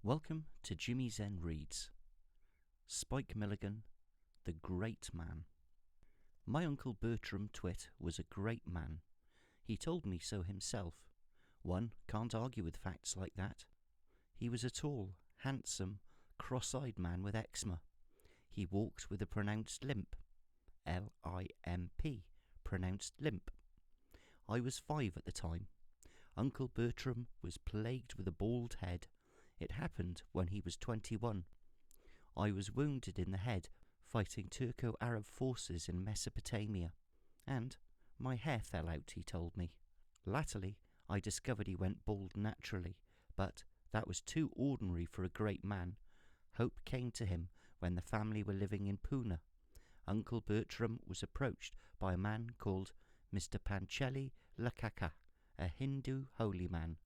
Welcome to Jimi Zen Reads. Spike Milligan, the Great Man. My Uncle Bertram Twit was a great man. He told me so himself. One can't argue with facts like that. He was a tall, handsome, cross-eyed man with eczema. He walked with a pronounced limp. L-I-M-P, pronounced limp. I was 5 at the time. Uncle Bertram was plagued with a bald head. It happened when he was 21. I was wounded in the head fighting Turco-Arab forces in Mesopotamia, and my hair fell out, he told me. Latterly, I discovered he went bald naturally, but that was too ordinary for a great man. Hope came to him when the family were living in Pune. Uncle Bertram was approached by a man called Mr. Pancheli Lakaka, a Hindu holy man.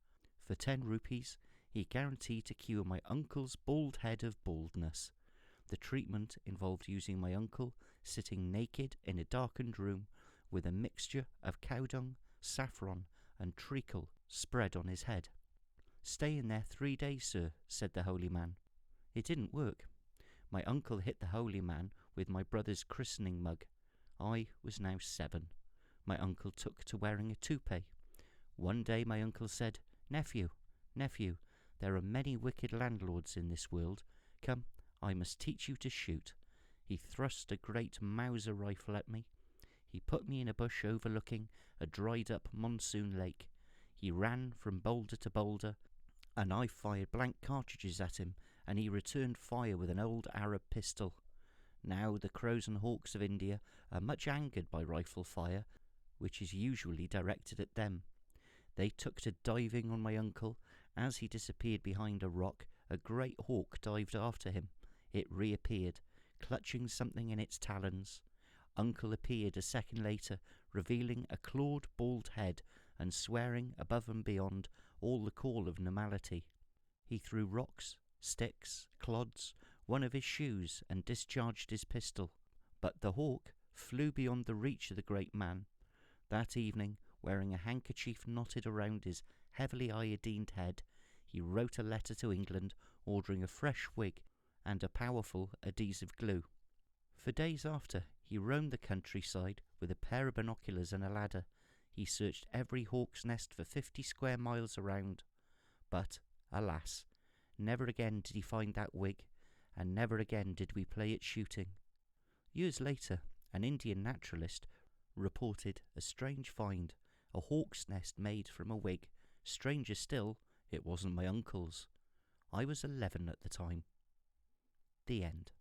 For 10 rupees, he guaranteed to cure my uncle's bald head of baldness. The treatment involved using my uncle sitting naked in a darkened room with a mixture of cow dung, saffron and treacle spread on his head. "Stay in there 3 days, sir," said the holy man. It didn't work. My uncle hit the holy man with my brother's christening mug. I was now 7. My uncle took to wearing a toupee. One day my uncle said, Nephew, there are many wicked landlords in this world. Come, I must teach you to shoot." He thrust a great Mauser rifle at me. He put me in a bush overlooking a dried-up monsoon lake. He ran from boulder to boulder, and I fired blank cartridges at him, and he returned fire with an old Arab pistol. Now the crows and hawks of India are much angered by rifle fire, which is usually directed at them. They took to diving on my uncle. As he disappeared behind a rock, a great hawk dived after him. It reappeared, clutching something in its talons. Uncle appeared a second later, revealing a clawed bald head and swearing above and beyond all the call of normality. He threw rocks, sticks, clods, one of his shoes, and discharged his pistol. But the hawk flew beyond the reach of the great man. That evening, wearing a handkerchief knotted around his heavily iodined head, he wrote a letter to England ordering a fresh wig and a powerful adhesive glue. For days after, he roamed the countryside with a pair of binoculars and a ladder. He searched every hawk's nest for 50 square miles around. But, alas, never again did he find that wig, and never again did we play at shooting. Years later, an Indian naturalist reported a strange find, a hawk's nest made from a wig. Stranger still, it wasn't my uncle's. I was 11 at the time. The end.